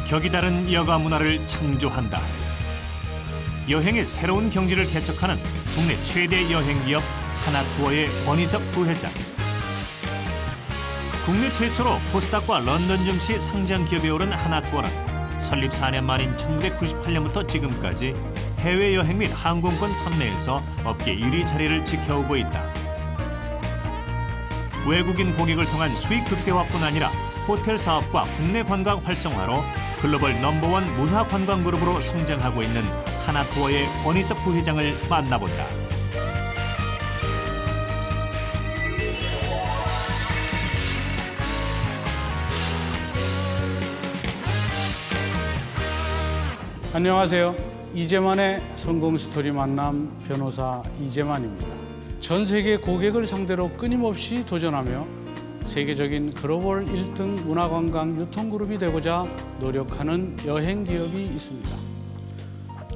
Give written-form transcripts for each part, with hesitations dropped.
격이 다른 여가 문화를 창조한다. 여행의 새로운 경지를 개척하는 국내 최대 여행기업 하나투어의 권희석 부회장. 국내 최초로 코스닥과 런던 증시 상장 기업에 오른 하나투어는 설립 4년 만인 1998년부터 지금까지 해외여행 및 항공권 판매에서 업계 1위 자리를 지켜오고 있다. 외국인 고객을 통한 수익 극대화뿐 아니라 호텔 사업과 국내 관광 활성화로 글로벌 넘버원 문화관광그룹으로 성장하고 있는 하나투어의 권희석 부회장을 만나본다. 안녕하세요. 이재만의 성공 스토리 만남 변호사 이재만입니다. 전 세계 고객을 상대로 끊임없이 도전하며 세계적인 글로벌 1등 문화관광 유통그룹이 되고자 노력하는 여행 기업이 있습니다.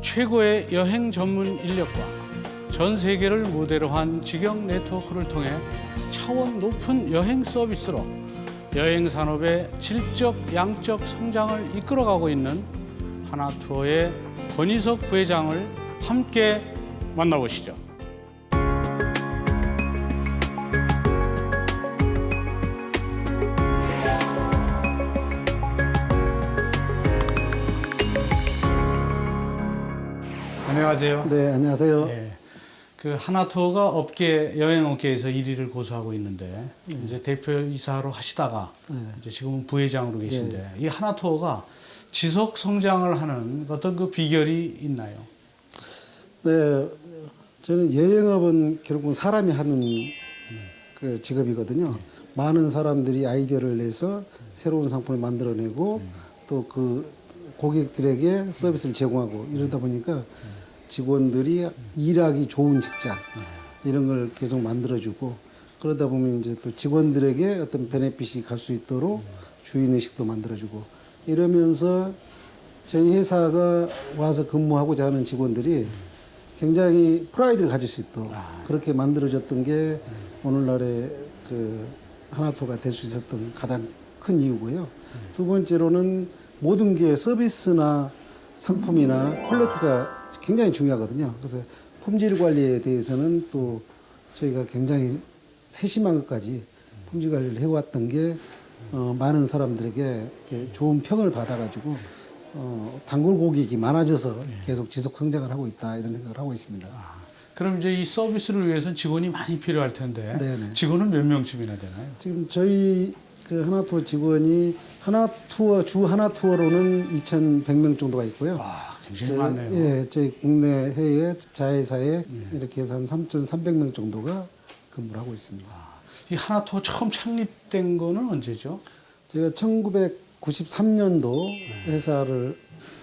최고의 여행 전문 인력과 전 세계를 무대로 한 직영 네트워크를 통해 차원 높은 여행 서비스로 여행 산업의 질적, 양적 성장을 이끌어가고 있는 하나투어의 권희석 부회장을 함께 만나보시죠. 안녕하세요. 네, 안녕하세요. 네, 그 하나투어가 여행 업계에서 1위를 고수하고 있는데 이제 대표이사로 하시다가 이제 지금은 부회장으로 계신데 이 하나투어가 지속 성장을 하는 어떤 그 비결이 있나요? 네, 저는 여행업은 결국은 사람이 하는 그 직업이거든요. 많은 사람들이 아이디어를 내서 새로운 상품을 만들어내고 또 그 고객들에게 서비스를 제공하고 이러다 보니까 직원들이 일하기 좋은 직장 이런 걸 계속 만들어주고 그러다 보면 이제 또 직원들에게 어떤 베네핏이 갈 수 있도록 주인의식도 만들어주고 이러면서 저희 회사가 와서 근무하고자 하는 직원들이 굉장히 프라이드를 가질 수 있도록 그렇게 만들어졌던 게 오늘날의 그 하나투어가 될 수 있었던 가장 큰 이유고요. 두 번째로는 모든 게 서비스나 상품이나 퀄리티가 굉장히 중요하거든요. 그래서 품질 관리에 대해서는 또 저희가 굉장히 세심한 것까지 품질 관리를 해왔던 게 많은 사람들에게 좋은 평을 받아가지고 단골 고객이 많아져서 계속 지속 성장을 하고 있다 이런 생각을 하고 있습니다. 그럼 이제 이 서비스를 위해서는 직원이 많이 필요할 텐데 네네. 직원은 몇 명쯤이나 되나요? 지금 저희 그 하나투어 직원이 주 하나투어로는 2,100명 정도가 있고요. 굉장히 많네요. 예, 저희 국내 해외 자회사에 이렇게 해서 한 3,300명 정도가 근무를 하고 있습니다. 이 하나투어 처음 창립된 거는 언제죠? 제가 1993년도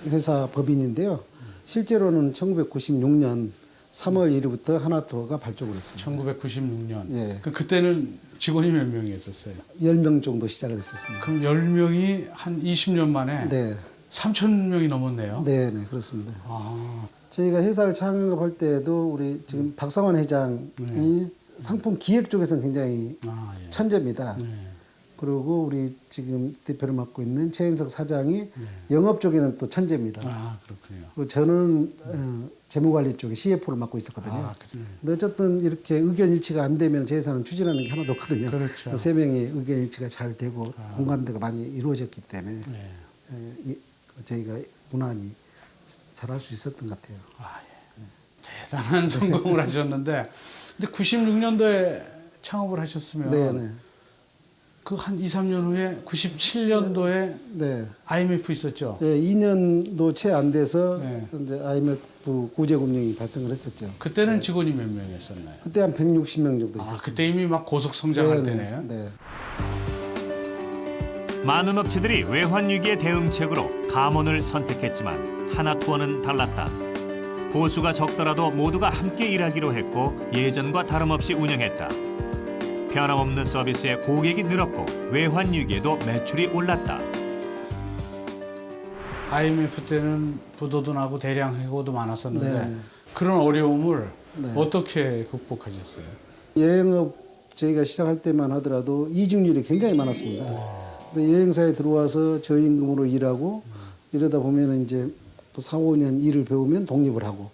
회사 법인인데요. 실제로는 1996년 3월 1일부터 하나투어가 발족을 했습니다. 1996년. 예. 그때는 직원이 몇 명이었어요? 10명 정도 시작을 했었습니다. 그럼 10명이 한 20년 만에 네. 3,000명이 넘었네요. 네, 그렇습니다. 아, 저희가 회사를 창업할 때도 우리 지금 박상환 회장이 상품 기획 쪽에서는 굉장히 예. 천재입니다. 네. 그리고 우리 지금 대표를 맡고 있는 최인석 사장이 영업 쪽에는 또 천재입니다. 그렇군요. 그리고 저는 재무관리 쪽에 CFO를 맡고 있었거든요. 그래요. 근데 어쨌든 이렇게 의견 일치가 안 되면 저희 회사는 추진하는 게 하나도 없거든요. 그렇죠. 세 명이 의견 일치가 잘 되고 공감대가 많이 이루어졌기 때문에 저희가 무난히 잘할 수 있었던 것 같아요. 대단한 성공을 하셨는데, 근데 96년도에 창업을 하셨으면 네네. 그 한 2, 3년 후에 97년도에 네. IMF 있었죠. 네, 2년도 채 안 돼서 네. 이제 IMF 구제금융이 발생을 했었죠. 그때는 직원이 몇 명이었었나요? 그때 한 160명 정도 있었어요. 그때 이미 막 고속 성장할 때네요. 네. 많은 업체들이 외환 위기의 대응책으로 감원을 선택했지만 하나투어는 달랐다. 보수가 적더라도 모두가 함께 일하기로 했고 예전과 다름없이 운영했다. 변함없는 서비스에 고객이 늘었고 외환 위기에도 매출이 올랐다. IMF 때는 부도도 나고 대량 해고도 많았었는데 네. 그런 어려움을 네. 어떻게 극복하셨어요? 여행업 저희가 시작할 때만 하더라도 이직률이 굉장히 많았습니다. 근데 여행사에 들어와서 저임금으로 일하고 이러다 보면은 이제 또 4, 5년 일을 배우면 독립을 하고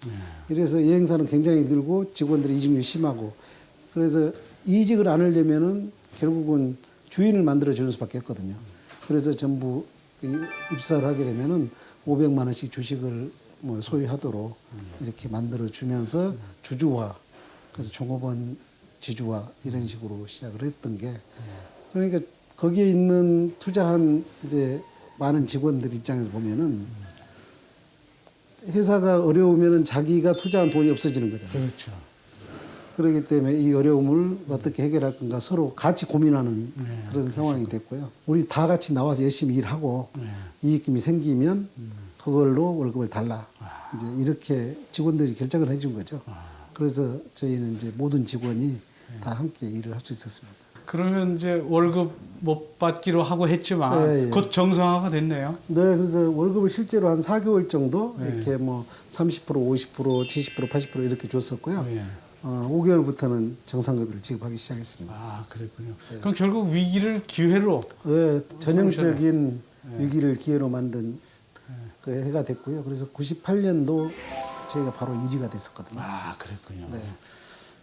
이래서 여행사는 굉장히 늘고 직원들의 이직률이 심하고 그래서 이직을 안 하려면은 결국은 주인을 만들어 주는 수밖에 없거든요. 그래서 전부 입사를 하게 되면은 500만 원씩 주식을 뭐 소유하도록 이렇게 만들어 주면서 주주화 그래서 종업원 지주화 이런 식으로 시작을 했던 게 그러니까 거기에 있는 투자한 이제 많은 직원들 입장에서 보면은 회사가 어려우면은 자기가 투자한 돈이 없어지는 거잖아요. 그렇죠. 그렇기 때문에 이 어려움을 어떻게 해결할 건가 서로 같이 고민하는 그런 상황이 됐고요. 우리 다 같이 나와서 열심히 일하고 이익금이 생기면 그걸로 월급을 달라. 이제 이렇게 직원들이 결정을 해준 거죠. 그래서 저희는 이제 모든 직원이 다 함께 일을 할 수 있었습니다. 그러면 이제 월급 못 받기로 하고 했지만 예, 예. 곧 정상화가 됐네요. 네, 그래서 월급을 실제로 한 4개월 정도 이렇게 뭐 30%, 50%, 70%, 80% 이렇게 줬었고요. 예. 5개월부터는 정상급여를 지급하기 시작했습니다. 아, 그랬군요. 그럼 결국 위기를 기회로 네, 전형적인 위기를 기회로 만든 그 해가 됐고요. 그래서 98년도 저희가 바로 1위가 됐었거든요. 아, 그랬군요. 네.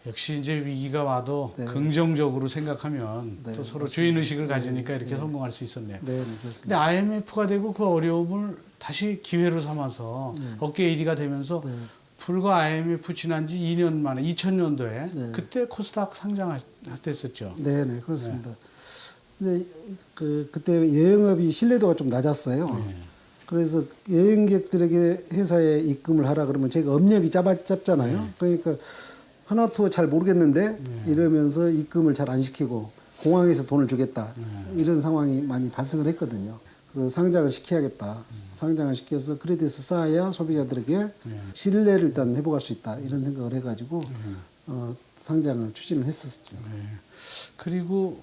역시 이제 위기가 와도 네. 긍정적으로 생각하면 네, 또 서로 맞습니다. 주인 의식을 가지니까 네, 이렇게 네. 성공할 수 있었네요. 네, 네, 근데 그렇습니다. IMF가 되고 그 어려움을 다시 기회로 삼아서 어깨 1위가 되면서 네. 불과 IMF 지난 지 2년 만에 2000년도에 네. 그때 코스닥 상장했었죠. 네, 네, 그렇습니다. 근데 그때 여행업이 신뢰도가 좀 낮았어요. 네. 그래서 여행객들에게 회사에 입금을 하라 그러면 제가 업력이 짧잖아요. 그러니까 하나투어 잘 모르겠는데 이러면서 입금을 잘 안 시키고 공항에서 돈을 주겠다 이런 상황이 많이 발생을 했거든요. 그래서 상장을 시켜야겠다. 상장을 시켜서 크레딧을 쌓아야 소비자들에게 신뢰를 일단 회복할 수 있다 이런 생각을 해가지고 상장을 추진을 했었죠. 네. 그리고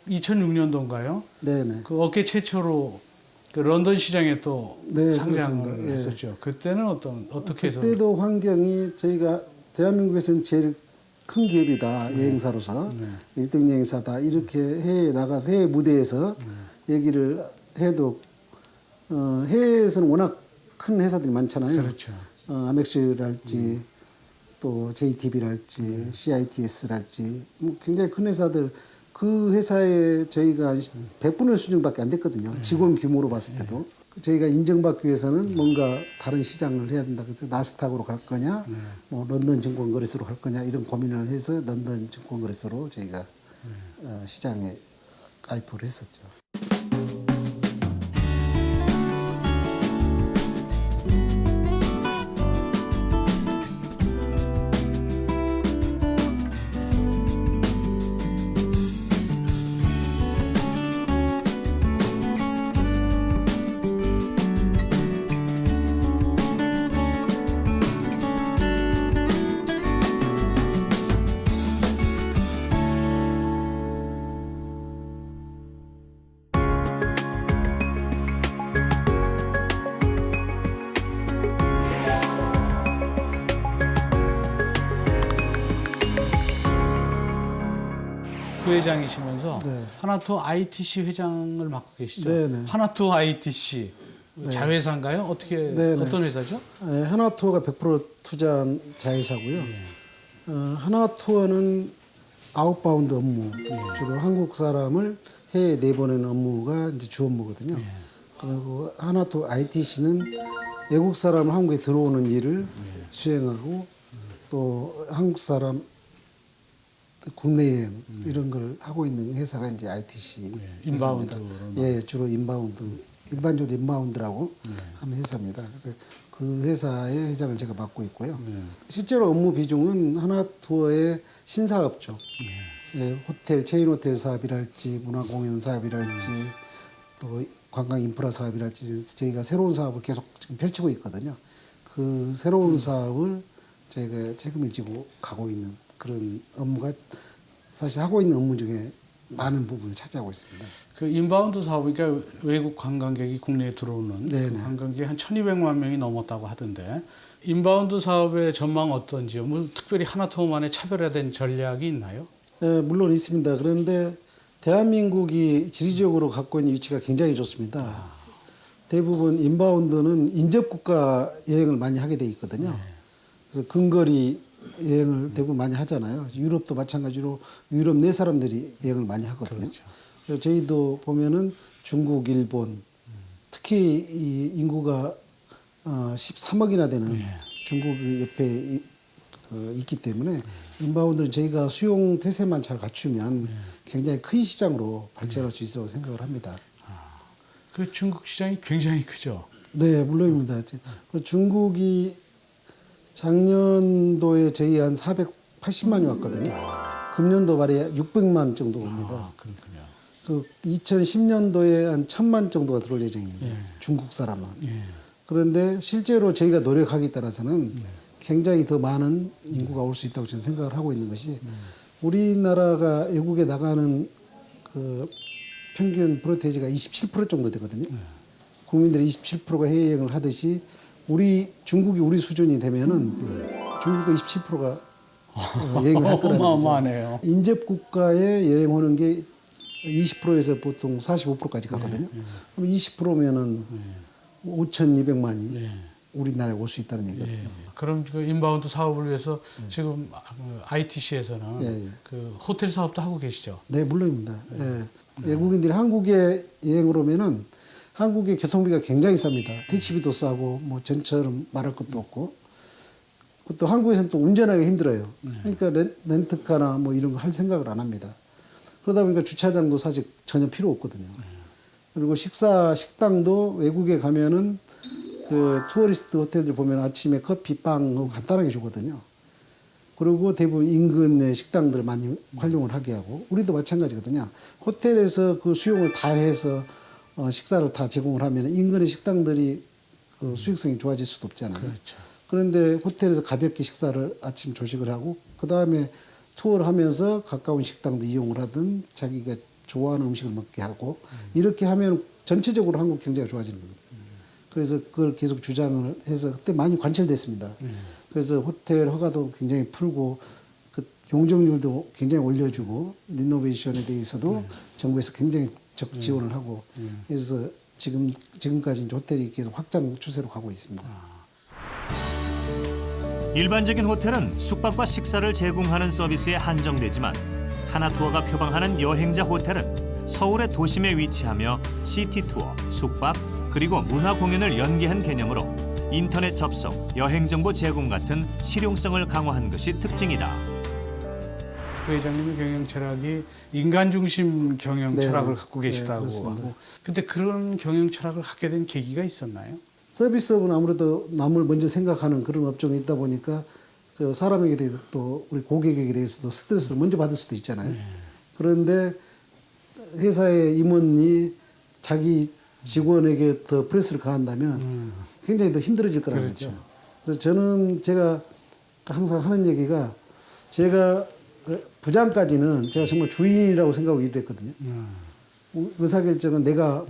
2006년도인가요? 네네. 그 업계 최초로 그 런던 시장에 또 네, 상장을 그렇습니다. 예. 했었죠. 그때는 어떻게 해서? 그때도 환경이 저희가 대한민국에서는 제일 큰 기업이다 여행사로서 1등 여행사다 이렇게 해외에 나가서 해외 무대에서 얘기를 해도 해외에서는 워낙 큰 회사들이 많잖아요. 그렇죠. 아멕스랄지 또 JTB랄지 CITS랄지 뭐 굉장히 큰 회사들 그 회사에 저희가 100분의 1 수준밖에 안 됐거든요. 직원 규모로 봤을 때도. 저희가 인정받기 위해서는 뭔가 다른 시장을 해야 된다. 그래서 나스닥으로 갈 거냐, 뭐 런던 증권거래소로 갈 거냐 이런 고민을 해서 런던 증권거래소로 저희가 시장에 가입을 했었죠. 부회장이시면서 네. 하나투어 ITC 회장을 맡고 계시죠. 네네. 하나투어 ITC 자회사인가요? 어떻게 네네. 어떤 회사죠? 하나투어가 100% 투자한 자회사고요. 하나투어는 아웃바운드 업무, 주로 한국 사람을 해외 내보내는 업무가 이제 주 업무거든요. 그리고 하나투어 ITC는 외국 사람을 한국에 들어오는 일을 수행하고 또 한국 사람 국내 여행 이런 걸 하고 있는 회사가 이제 ITC 인바운드. 예, 주로 인바운드 일반적으로 인바운드라고 하는 회사입니다. 그래서 그 회사의 회장을 제가 맡고 있고요. 실제로 업무 비중은 하나투어의 신사업죠. 예, 호텔 체인 호텔 사업이랄지 문화공연 사업이랄지 또 관광 인프라 사업이랄지 저희가 새로운 사업을 계속 지금 펼치고 있거든요. 그 새로운 사업을 저희가 책임을 지고 가고 있는 그런 업무가 사실 하고 있는 업무 중에 많은 부분을 차지하고 있습니다. 그 인바운드 사업이니까 외국 관광객이 국내에 들어오는 그 네네. 관광객이 한 1,200만 명이 넘었다고 하던데 인바운드 사업의 전망 어떤지요? 뭐 특별히 하나투어만의 차별화된 전략이 있나요? 네, 물론 있습니다. 그런데 대한민국이 지리적으로 갖고 있는 위치가 굉장히 좋습니다. 대부분 인바운드는 인접국가 여행을 많이 하게 돼 있거든요. 그래서 근거리 여행을 대부분 많이 하잖아요. 유럽도 마찬가지로 유럽 내 사람들이 여행을 많이 하거든요. 그래서 저희도 보면은 중국, 일본, 특히 이 인구가 13억이나 되는 중국이 옆에 있기 때문에 인바운드는 저희가 수용 태세만 잘 갖추면 굉장히 큰 시장으로 발전할 수 있다고 생각을 합니다. 그 중국 시장이 굉장히 크죠. 네, 물론입니다. 중국이 작년도에 저희 한 480만이 왔거든요. 금년도 말에 600만 정도 옵니다. 아, 그렇군요. 그 2010년도에 한 1000만 정도가 들어올 예정입니다. 중국 사람은. 그런데 실제로 저희가 노력하기에 따라서는 굉장히 더 많은 인구가 올 수 있다고 저는 생각을 하고 있는 것이 우리나라가 외국에 나가는 그 평균 프로테이지가 27% 정도 되거든요. 국민들이 27%가 해외여행을 하듯이 중국이 우리 수준이 되면은 중국도 27%가 여행을 할 거라는 거죠. 어마어마하네요. 인접 국가에 여행 오는 게 20%에서 보통 45%까지 가거든요. 그럼 20%면은 5,200만이 우리나라에 올 수 있다는 얘기거든요. 그럼 그 인바운드 사업을 위해서 지금 ITC에서는 그 호텔 사업도 하고 계시죠? 네, 물론입니다. 외국인들이 한국에 여행을 오면은 한국의 교통비가 굉장히 쌉니다. 택시비도 싸고 뭐 전처럼 말할 것도 없고 또 한국에서는 또 운전하기 힘들어요. 그러니까 렌트카나 뭐 이런 거 할 생각을 안 합니다. 그러다 보니까 주차장도 사실 전혀 필요 없거든요. 그리고 식당도 외국에 가면은 그 투어리스트 호텔들 보면 아침에 커피, 빵 간단하게 주거든요. 그리고 대부분 인근의 식당들 많이 활용을 하게 하고 우리도 마찬가지거든요. 호텔에서 그 수용을 다 해서 식사를 다 제공을 하면 인근의 식당들이 그 수익성이 좋아질 수도 없잖아요. 그렇죠. 그런데 호텔에서 가볍게 식사를 아침 조식을 하고 그 다음에 투어를 하면서 가까운 식당도 이용을 하든 자기가 좋아하는 음식을 먹게 하고 이렇게 하면 전체적으로 한국 경제가 좋아지는 겁니다. 그래서 그걸 계속 주장을 해서 그때 많이 관철됐습니다. 그래서 호텔 허가도 굉장히 풀고 그 용적률도 굉장히 올려주고 리노베이션에 대해서도 정부에서 굉장히 적 지원을 하고 그래서 지금까지 이제 호텔이 계속 확장 추세로 가고 있습니다. 일반적인 호텔은 숙박과 식사를 제공하는 서비스에 한정되지만 하나투어가 표방하는 여행자 호텔은 서울의 도심에 위치하며 시티투어, 숙박, 그리고 문화 공연을 연계한 개념으로 인터넷 접속, 여행 정보 제공 같은 실용성을 강화한 것이 특징이다. 부회장님의 경영 철학이 인간 중심 경영 네, 철학을 네. 갖고 계시다고 네, 하고. 근데 그런 경영 철학을 갖게 된 계기가 있었나요? 서비스업은 아무래도 남을 먼저 생각하는 그런 업종이 있다 보니까 그 사람에게 대해서 또 우리 고객에게 대해서도 스트레스를 먼저 받을 수도 있잖아요. 그런데 회사의 임원이 자기 직원에게 더 프레스를 가한다면 굉장히 더 힘들어질 거라는 그렇죠. 거죠. 그래서 저는 제가 항상 하는 얘기가 제가 부장까지는 제가 정말 주인이라고 생각하고 일했거든요. 의사결정은 내가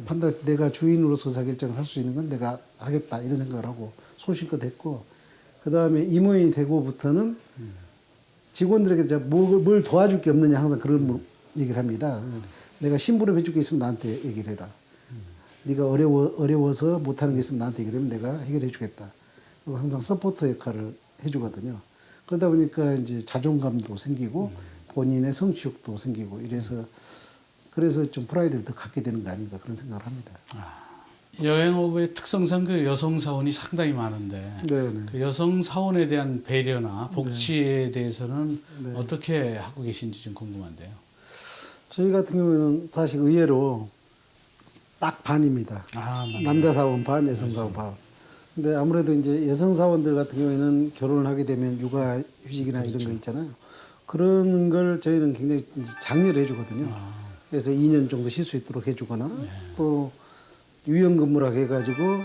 내가 주인으로서 의사결정을 할 수 있는 건 내가 하겠다 이런 생각을 하고 소신껏 했고 그 다음에 임원이 되고부터는 직원들에게 제가 뭘 도와줄 게 없느냐 항상 그런 얘기를 합니다. 내가 심부름 해줄 게 있으면 나한테 얘기를 해라. 네가 어려워서 못하는 게 있으면 나한테 얘기를 하면 내가 해결해 주겠다. 그리고 항상 서포터 역할을 해주거든요. 그러다 보니까 이제 자존감도 생기고 본인의 성취욕도 생기고 그래서 좀 프라이드를 더 갖게 되는 거 아닌가 그런 생각을 합니다. 여행업의 특성상 그 여성 사원이 상당히 많은데 네네. 그 여성 사원에 대한 배려나 복지에 대해서는 네. 어떻게 하고 계신지 좀 궁금한데요. 저희 같은 경우에는 사실 의외로 딱 반입니다. 맞네요. 남자 사원 반, 여성 사원 반. 근데 아무래도 이제 여성 사원들 같은 경우에는 결혼을 하게 되면 육아 휴직이나 이런 거 있잖아요. 그런 걸 저희는 굉장히 장려를 해주거든요. 그래서 2년 정도 쉴 수 있도록 해주거나 또 유연근무라고 해가지고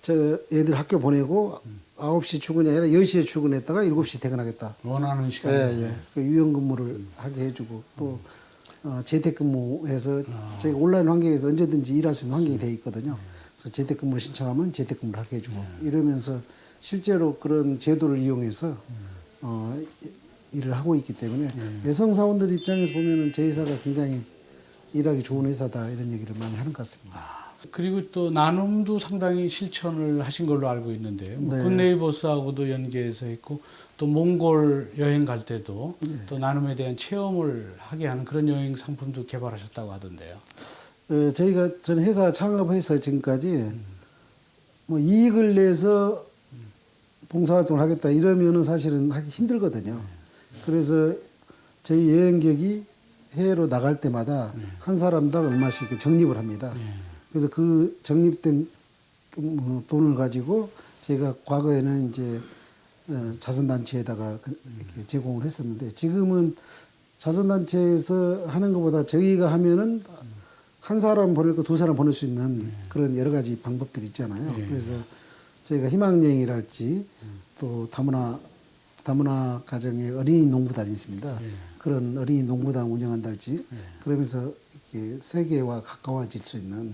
저 애들 학교 보내고 9시 출근이 아니라 10시에 출근했다가 7시 퇴근하겠다. 원하는 시간에. 예. 그 유연근무를 하게 해주고 또 재택근무해서 저희 온라인 환경에서 언제든지 일할 수 있는 환경이 돼 있거든요. 그래서 재택근무를 신청하면 재택근무를 하게 해주고 이러면서 실제로 그런 제도를 이용해서 일을 하고 있기 때문에 여성 사원들 입장에서 보면은 저희 회사가 굉장히 일하기 좋은 회사다 이런 얘기를 많이 하는 것 같습니다. 그리고 또 나눔도 상당히 실천을 하신 걸로 알고 있는데요. 뭐 네. 굿네이버스하고도 연계해서 했고 또 몽골 여행 갈 때도 네. 또 나눔에 대한 체험을 하게 하는 그런 여행 상품도 개발하셨다고 하던데요. 저희가 전 회사 창업해서 지금까지 뭐 이익을 내서 봉사활동을 하겠다 이러면은 사실은 하기 힘들거든요. 그래서 저희 여행객이 해외로 나갈 때마다 한 사람당 얼마씩 이렇게 적립을 합니다. 그래서 그 적립된 돈을 가지고 저희가 과거에는 이제 자선단체에다가 이렇게 제공을 했었는데 지금은 자선단체에서 하는 것보다 저희가 하면은 한 사람 보낼 거 두 사람 보낼 수 있는 그런 여러 가지 방법들이 있잖아요. 그래서 저희가 희망여행이랄지 또 다문화 가정의 어린이 농부단이 있습니다. 그런 어린이 농부단 운영한달지 그러면서 이렇게 세계와 가까워질 수 있는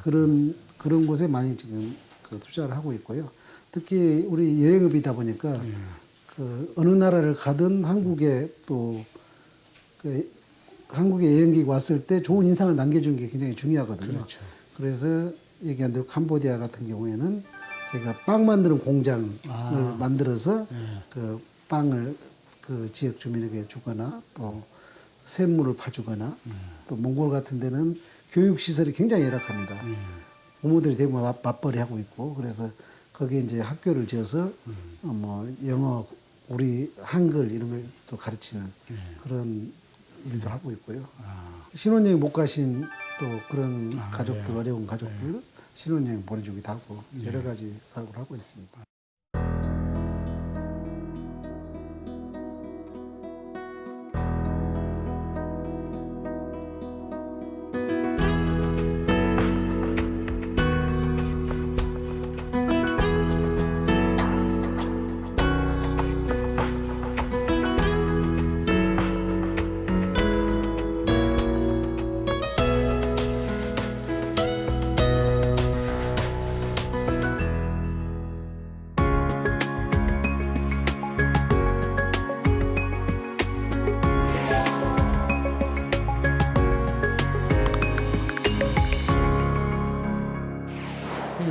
그런 곳에 많이 지금 투자를 하고 있고요. 특히 우리 여행업이다 보니까 그 어느 나라를 가든 한국에 또 한국에 여행객이 왔을 때 좋은 인상을 남겨주는 게 굉장히 중요하거든요. 그렇죠. 그래서 얘기한 대로 캄보디아 같은 경우에는 저희가 빵 만드는 공장을 만들어서 그 빵을 그 지역 주민에게 주거나 또 샘물을 파주거나 또 몽골 같은 데는 교육 시설이 굉장히 열악합니다. 부모들이 대부분 맞벌이 하고 있고 그래서 거기에 이제 학교를 지어서 뭐 영어, 우리 한글 이런 걸 또 가르치는 그런 일도 하고 있고요. 신혼여행 못 가신 또 그런 가족들, 어려운 가족들 신혼여행 보내주기도 하고 여러 가지 사업을 하고 있습니다.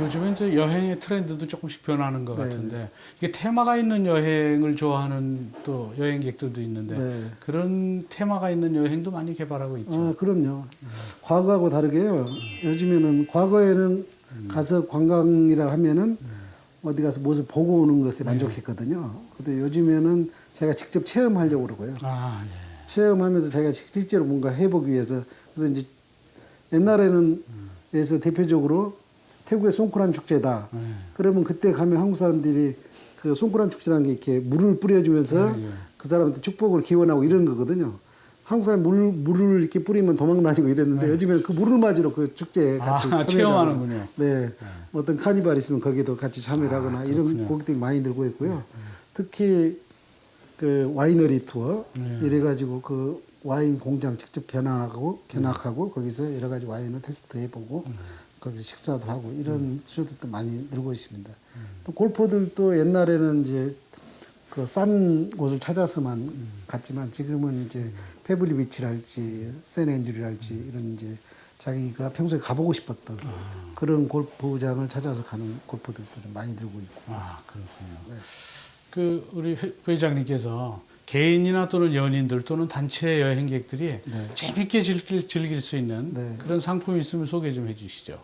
요즘엔 이제 여행의 트렌드도 조금씩 변하는 것 네. 같은데 이게 테마가 있는 여행을 좋아하는 또 여행객들도 있는데 네. 그런 테마가 있는 여행도 많이 개발하고 있죠. 그럼요. 과거하고 다르게요. 요즘에는 과거에는 가서 관광이라 하면은 어디 가서 무엇을 보고 오는 것에 만족했거든요. 근데 요즘에는 제가 직접 체험하려고 그러고요. 예. 체험하면서 제가 실제로 뭔가 해보기 위해서 그래서 이제 옛날에는 에서 대표적으로 태국의 송크란 축제다. 그러면 그때 가면 한국 사람들이 그 송크란 축제라는 게 이렇게 물을 뿌려주면서 그 사람한테 축복을 기원하고 이런 거거든요. 한국 사람이 물을 이렇게 뿌리면 도망 다니고 이랬는데 요즘에는 그 물을 맞으러 그 축제에 같이 참여를 체험하는군요. 네. 어떤 카니발 있으면 거기도 같이 참여를 하거나 이런 고객들이 많이 늘고 있고요. 특히 그 와이너리 투어 이래가지고 그 와인 공장 직접 견학하고 거기서 여러 가지 와인을 테스트 해보고 거기서 식사도 하고 이런 투어들도 많이 늘고 있습니다. 또 골퍼들도 옛날에는 이제 그 싼 곳을 찾아서만 갔지만 지금은 이제 페블리 비치랄지 샌앤드류랄지 이런 이제 자기가 평소에 가보고 싶었던 그런 골프장을 찾아서 가는 골퍼들도 좀 많이 늘고 있고 그렇습니다. 그렇군요. 네. 그 우리 회장님께서 개인이나 또는 연인들 또는 단체 여행객들이 재밌게 즐길 수 있는 그런 상품이 있으면 소개 좀 해주시죠.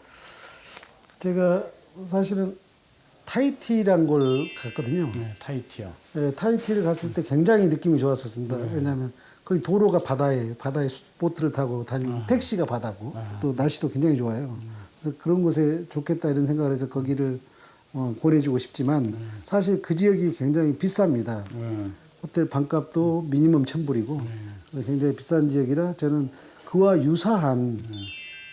제가 사실은 타이티란 걸 갔거든요. 네, 타이티요. 네, 타이티를 갔을 때 굉장히 느낌이 좋았었습니다. 왜냐하면 거기 도로가 바다에 보트를 타고 다니는 택시가 바다고 또 날씨도 굉장히 좋아요. 그래서 그런 곳에 좋겠다 이런 생각을 해서 거기를 보내주고 싶지만 사실 그 지역이 굉장히 비쌉니다. 호텔 방값도 미니멈 1,000불이고 굉장히 비싼 지역이라 저는 그와 유사한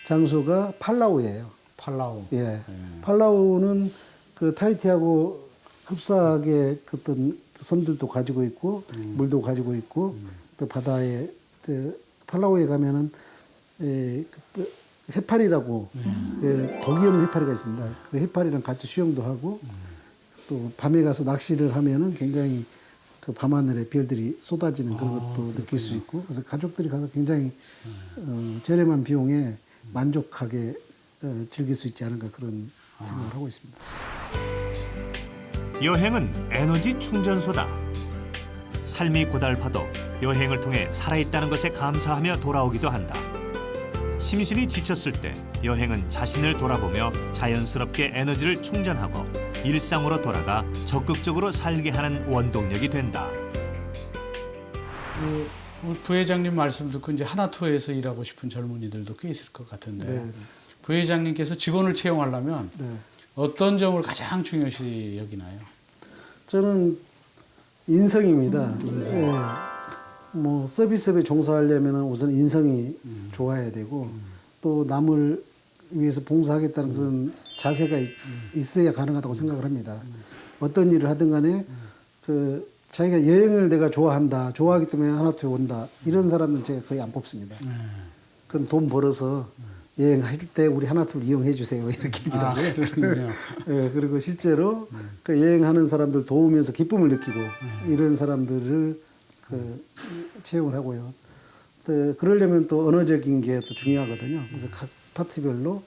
장소가 팔라우예요. 팔라우. 예. 팔라우는 그 타이티하고 흡사하게 어떤 섬들도 가지고 있고 물도 가지고 있고 또 바다에 팔라우에 가면은 해파리라고 그 독이 없는 해파리가 있습니다. 그 해파리랑 같이 수영도 하고 또 밤에 가서 낚시를 하면은 굉장히 그 밤하늘에 별들이 쏟아지는 그런 것도 느낄 수 있고 그래서 가족들이 가서 굉장히 저렴한 비용에 만족하게 즐길 수 있지 않을까 그런 생각을 하고 있습니다. 여행은 에너지 충전소다. 삶이 고달파도 여행을 통해 살아있다는 것에 감사하며 돌아오기도 한다. 심신이 지쳤을 때 여행은 자신을 돌아보며 자연스럽게 에너지를 충전하고 일상으로 돌아가 적극적으로 살게 하는 원동력이 된다. 우리 부회장님 말씀 듣고 이제 하나투어에서 일하고 싶은 젊은이들도 꽤 있을 것 같은데 네. 부회장님께서 직원을 채용하려면 네. 어떤 점을 가장 중요시 여기나요? 저는 인성입니다. 예. 뭐 서비스업에 종사하려면 우선 인성이 좋아야 되고 또 남을 위해서 봉사하겠다는 그런 자세가 있어야 가능하다고 생각을 합니다. 어떤 일을 하든 간에 그 자기가 여행을 내가 좋아하기 때문에 하나투어에 온다 이런 사람은 제가 거의 안 뽑습니다. 그건 돈 벌어서 여행하실 때 우리 하나투어를 이용해 주세요 이렇게 얘기하고요. 그렇군요. 예, 그리고 실제로 그 여행하는 사람들 도우면서 기쁨을 느끼고 이런 사람들을 그 채용을 하고요. 또 그러려면 또 언어적인 게 또 중요하거든요. 그래서 각 파트별로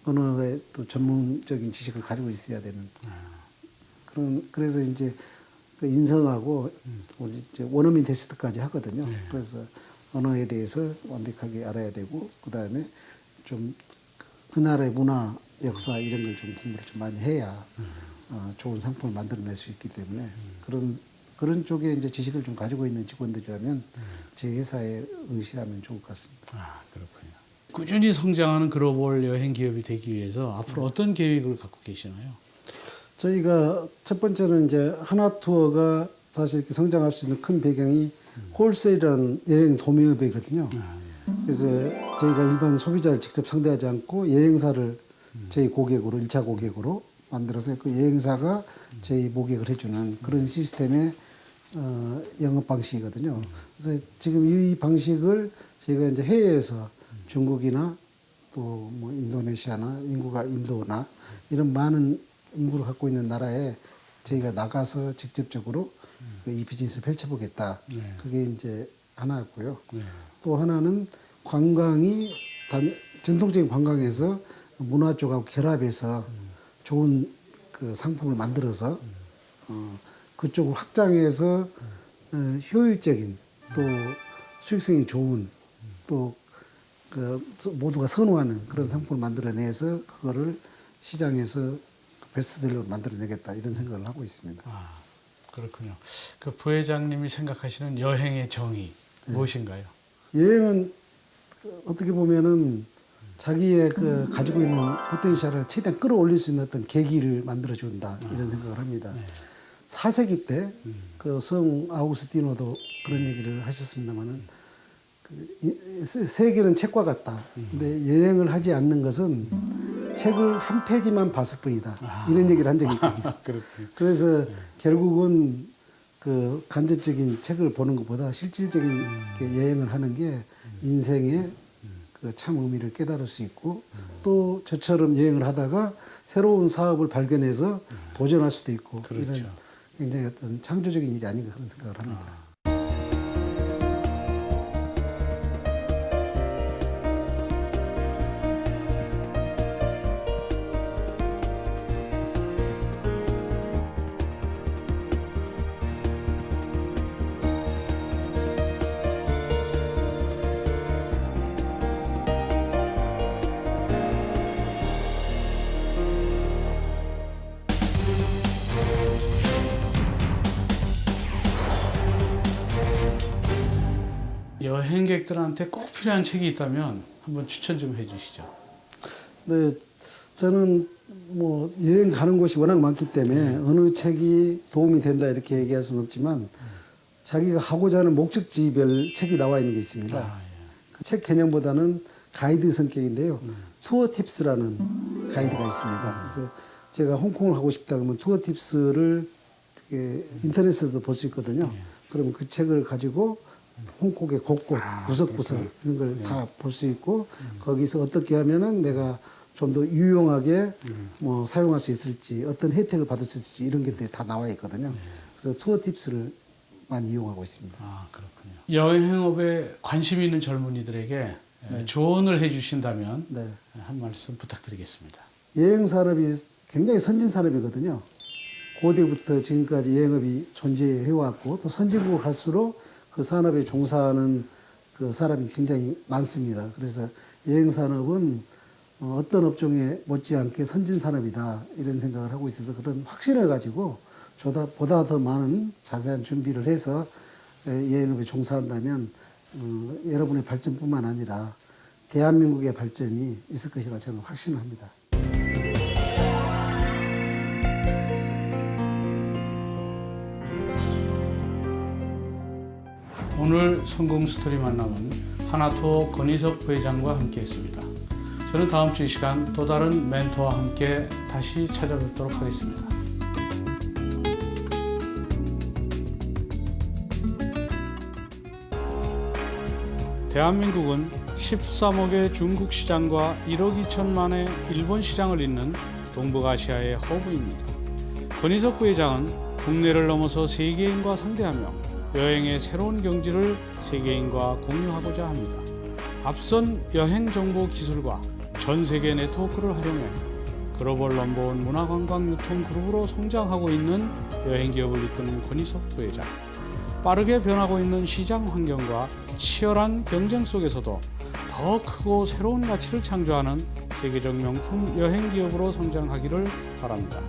언어의 또 전문적인 지식을 가지고 있어야 되는 그래서 이제 그 인성하고 우리 이제 원어민 테스트까지 하거든요. 그래서 언어에 대해서 완벽하게 알아야 되고 그 다음에 좀 그 나라의 문화, 역사 이런 걸 좀 공부를 좀 많이 해야 좋은 상품을 만들어낼 수 있기 때문에 그런 쪽에 이제 지식을 좀 가지고 있는 직원들이라면 제 회사에 응시하면 좋을 것 같습니다. 아, 그렇군요. 꾸준히 성장하는 글로벌 여행 기업이 되기 위해서 앞으로 어떤 계획을 갖고 계시나요? 저희가 첫 번째는 이제 하나투어가 사실 이렇게 성장할 수 있는 큰 배경이 홀세일이라는 여행 도매업이거든요. 그래서 저희가 일반 소비자를 직접 상대하지 않고 여행사를 저희 고객으로 1차 고객으로 만들어서 그 여행사가 저희 모객을 해주는 그런 시스템의 영업 방식이거든요. 그래서 지금 이 방식을 저희가 이제 해외에서 중국이나 또 뭐 인도네시아나 인구가 인도나 이런 많은 인구를 갖고 있는 나라에 저희가 나가서 직접적으로 이 비즈니스를 펼쳐보겠다. 그게 이제 하나였고요. 또 하나는 관광이 전통적인 관광에서 문화 쪽하고 결합해서 좋은 그 상품을 만들어서 그쪽을 확장해서 효율적인 또 수익성이 좋은 또 그 모두가 선호하는 그런 상품을 만들어내서 그거를 시장에서 베스트셀러로 만들어내겠다 이런 생각을 하고 있습니다. 아, 그렇군요. 그 부회장님이 생각하시는 여행의 정의 무엇인가요? 여행은 어떻게 보면은 자기의 그 가지고 있는 포텐셜을 최대한 끌어올릴 수 있는 어떤 계기를 만들어준다 이런 생각을 합니다. 4세기 때 그 성 아우구스티노도 그런 얘기를 하셨습니다만은 세계는 책과 같다. 근데 여행을 하지 않는 것은 책을 한 페이지만 봤을 뿐이다. 이런 얘기를 한 적이 있거든요. 그래서 결국은 그 간접적인 책을 보는 것보다 실질적인 여행을 하는 게 인생의 그 참 의미를 깨달을 수 있고 또 저처럼 여행을 하다가 새로운 사업을 발견해서 도전할 수도 있고 이런 굉장히 어떤 창조적인 일이 아닌가 그런 생각을 합니다. 여행객들한테 꼭 필요한 책이 있다면 한번 추천 좀 해주시죠. 네, 저는 뭐 여행 가는 곳이 워낙 많기 때문에 어느 책이 도움이 된다 이렇게 얘기할 수는 없지만 자기가 하고자 하는 목적지별 책이 나와 있는 게 있습니다. 그 책 개념보다는 가이드 성격인데요. 투어 팁스라는 가이드가 있습니다. 그래서 제가 홍콩을 가고 싶다 그러면 투어 팁스를 인터넷에서도 볼 수 있거든요. 그러면 그 책을 가지고 홍콩의 곳곳, 구석구석 이런 걸 다 볼 수 있고 거기서 어떻게 하면은 내가 좀 더 유용하게 뭐 사용할 수 있을지 어떤 혜택을 받을 수 있을지 이런 것들이 다 나와 있거든요. 그래서 투어 팁스를 많이 이용하고 있습니다. 아, 그렇군요. 여행업에 관심 있는 젊은이들에게 조언을 해주신다면 네. 한 말씀 부탁드리겠습니다. 여행 산업이 굉장히 선진 산업이거든요. 고대부터 지금까지 여행업이 존재해 왔고 또 선진국을 갈수록 그 산업에 종사하는 그 사람이 굉장히 많습니다. 그래서 여행 산업은 어떤 업종에 못지않게 선진 산업이다 이런 생각을 하고 있어서 그런 확신을 가지고 보다 더 많은 자세한 준비를 해서 여행업에 종사한다면 여러분의 발전뿐만 아니라 대한민국의 발전이 있을 것이라 저는 확신합니다. 오늘 성공 스토리 만남은 하나투어 권희석 부회장과 함께했습니다. 저는 다음 주 이 시간 또 다른 멘토와 함께 다시 찾아뵙도록 하겠습니다. 대한민국은 13억의 중국 시장과 1억 2천만의 일본 시장을 잇는 동북아시아의 허브입니다. 권희석 부회장은 국내를 넘어서 세계인과 상대하며 여행의 새로운 경지를 세계인과 공유하고자 합니다. 앞선 여행 정보 기술과 전 세계 네트워크를 활용해 글로벌 넘버원 문화관광유통 그룹으로 성장하고 있는 여행 기업을 이끄는 권희석 부회장. 빠르게 변하고 있는 시장 환경과 치열한 경쟁 속에서도 더 크고 새로운 가치를 창조하는 세계적 명품 여행 기업으로 성장하기를 바랍니다.